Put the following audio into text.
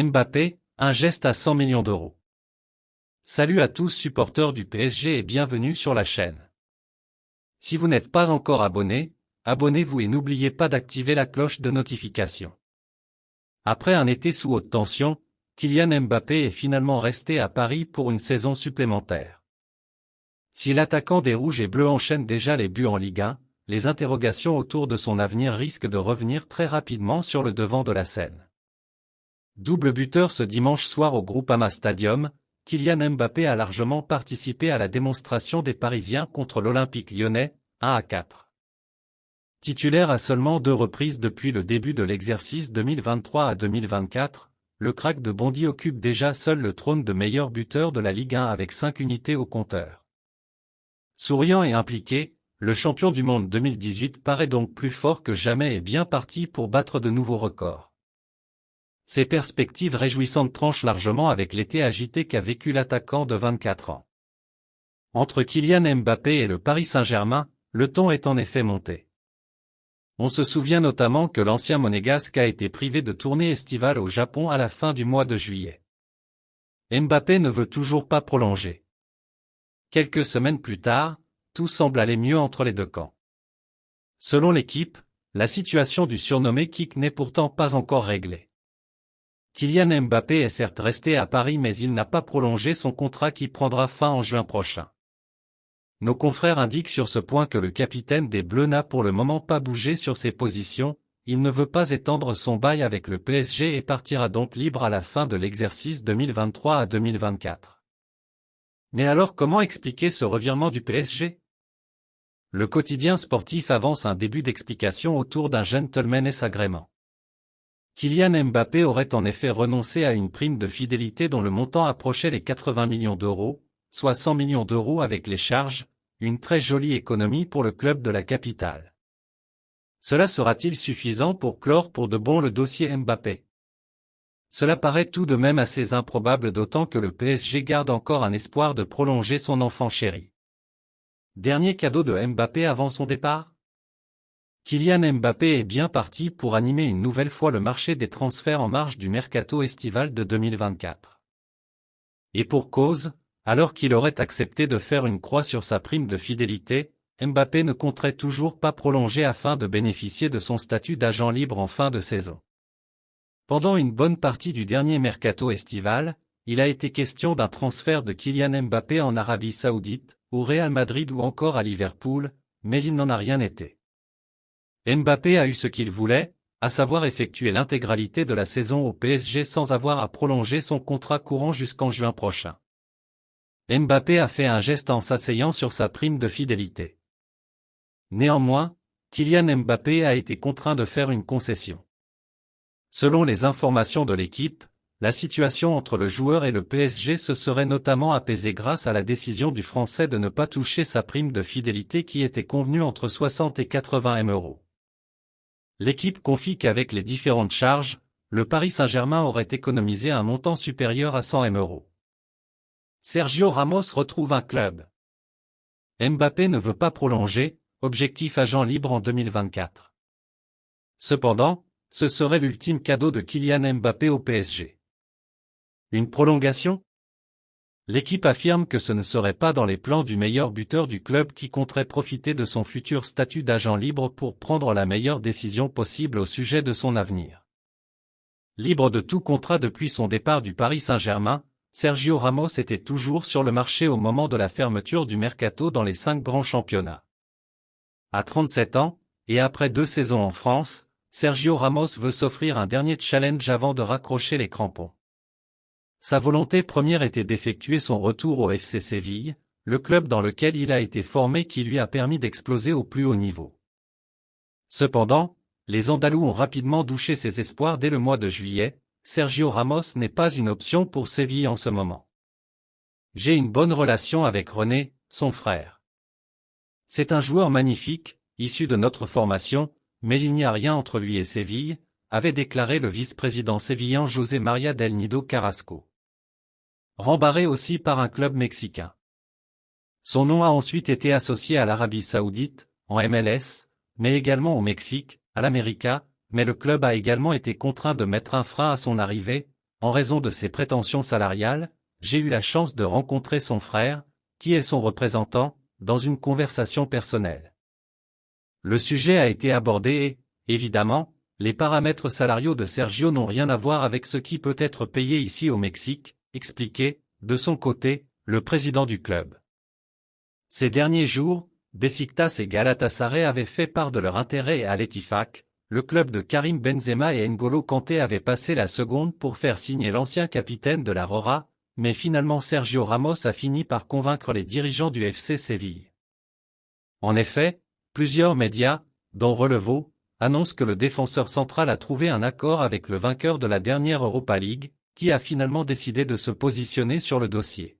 Mbappé, un geste à 100 millions d'euros. Salut à tous supporters du PSG et bienvenue sur la chaîne. Si vous n'êtes pas encore abonné, abonnez-vous et n'oubliez pas d'activer la cloche de notification. Après un été sous haute tension, Kylian Mbappé est finalement resté à Paris pour une saison supplémentaire. Si l'attaquant des Rouges et Bleus enchaîne déjà les buts en Ligue 1, les interrogations autour de son avenir risquent de revenir très rapidement sur le devant de la scène. Double buteur ce dimanche soir au Groupama Stadium, Kylian Mbappé a largement participé à la démonstration des Parisiens contre l'Olympique lyonnais, 1-4. Titulaire à seulement 2 reprises depuis le début de l'exercice 2023 à 2024, le crack de Bondy occupe déjà seul le trône de meilleur buteur de la Ligue 1 avec 5 unités au compteur. Souriant et impliqué, le champion du monde 2018 paraît donc plus fort que jamais et bien parti pour battre de nouveaux records. Ces perspectives réjouissantes tranchent largement avec l'été agité qu'a vécu l'attaquant de 24 ans. Entre Kylian Mbappé et le Paris Saint-Germain, le ton est en effet monté. On se souvient notamment que l'ancien monégasque a été privé de tournée estivale au Japon à la fin du mois de juillet. Mbappé ne veut toujours pas prolonger. Quelques semaines plus tard, tout semble aller mieux entre les deux camps. Selon l'équipe, la situation du surnommé Kik n'est pourtant pas encore réglée. Kylian Mbappé est certes resté à Paris mais il n'a pas prolongé son contrat qui prendra fin en juin prochain. Nos confrères indiquent sur ce point que le capitaine des Bleus n'a pour le moment pas bougé sur ses positions, il ne veut pas étendre son bail avec le PSG et partira donc libre à la fin de l'exercice 2023 à 2024. Mais alors comment expliquer ce revirement du PSG ? Le quotidien sportif avance un début d'explication autour d'un gentleman's agreement. Kylian Mbappé aurait en effet renoncé à une prime de fidélité dont le montant approchait les 80 millions d'euros, soit 100 millions d'euros avec les charges, une très jolie économie pour le club de la capitale. Cela sera-t-il suffisant pour clore pour de bon le dossier Mbappé ? Cela paraît tout de même assez improbable d'autant que le PSG garde encore un espoir de prolonger son enfant chéri. Dernier cadeau de Mbappé avant son départ ? Kylian Mbappé est bien parti pour animer une nouvelle fois le marché des transferts en marge du mercato estival de 2024. Et pour cause, alors qu'il aurait accepté de faire une croix sur sa prime de fidélité, Mbappé ne compterait toujours pas prolonger afin de bénéficier de son statut d'agent libre en fin de saison. Pendant une bonne partie du dernier mercato estival, il a été question d'un transfert de Kylian Mbappé en Arabie Saoudite, au Real Madrid ou encore à Liverpool, mais il n'en a rien été. Mbappé a eu ce qu'il voulait, à savoir effectuer l'intégralité de la saison au PSG sans avoir à prolonger son contrat courant jusqu'en juin prochain. Mbappé a fait un geste en s'asseyant sur sa prime de fidélité. Néanmoins, Kylian Mbappé a été contraint de faire une concession. Selon les informations de l'équipe, la situation entre le joueur et le PSG se serait notamment apaisée grâce à la décision du Français de ne pas toucher sa prime de fidélité qui était convenue entre 60 et 80 000 euros. L'équipe confie qu'avec les différentes charges, le Paris Saint-Germain aurait économisé un montant supérieur à 100 000 euros. Sergio Ramos retrouve un club. Mbappé ne veut pas prolonger, objectif agent libre en 2024. Cependant, ce serait l'ultime cadeau de Kylian Mbappé au PSG. Une prolongation ? L'équipe affirme que ce ne serait pas dans les plans du meilleur buteur du club qui compterait profiter de son futur statut d'agent libre pour prendre la meilleure décision possible au sujet de son avenir. Libre de tout contrat depuis son départ du Paris Saint-Germain, Sergio Ramos était toujours sur le marché au moment de la fermeture du mercato dans les 5 grands championnats. À 37 ans, et après 2 saisons en France, Sergio Ramos veut s'offrir un dernier challenge avant de raccrocher les crampons. Sa volonté première était d'effectuer son retour au FC Séville, le club dans lequel il a été formé qui lui a permis d'exploser au plus haut niveau. Cependant, les Andalous ont rapidement douché ses espoirs dès le mois de juillet, Sergio Ramos n'est pas une option pour Séville en ce moment. J'ai une bonne relation avec René, son frère. C'est un joueur magnifique, issu de notre formation, mais il n'y a rien entre lui et Séville, avait déclaré le vice-président sévillan José María del Nido Carrasco. Rembarré aussi par un club mexicain. Son nom a ensuite été associé à l'Arabie Saoudite, en MLS, mais également au Mexique, à l'América, mais le club a également été contraint de mettre un frein à son arrivée, en raison de ses prétentions salariales, j'ai eu la chance de rencontrer son frère, qui est son représentant, dans une conversation personnelle. Le sujet a été abordé et, évidemment, les paramètres salariaux de Sergio n'ont rien à voir avec ce qui peut être payé ici au Mexique, expliquait, de son côté, le président du club. Ces derniers jours, Beşiktaş et Galatasaray avaient fait part de leur intérêt à l'Ettifaq. Le club de Karim Benzema et N'Golo Kanté avait passé la seconde pour faire signer l'ancien capitaine de la Roja, mais finalement Sergio Ramos a fini par convaincre les dirigeants du FC Séville. En effet, plusieurs médias, dont Relevo, annoncent que le défenseur central a trouvé un accord avec le vainqueur de la dernière Europa League, qui a finalement décidé de se positionner sur le dossier.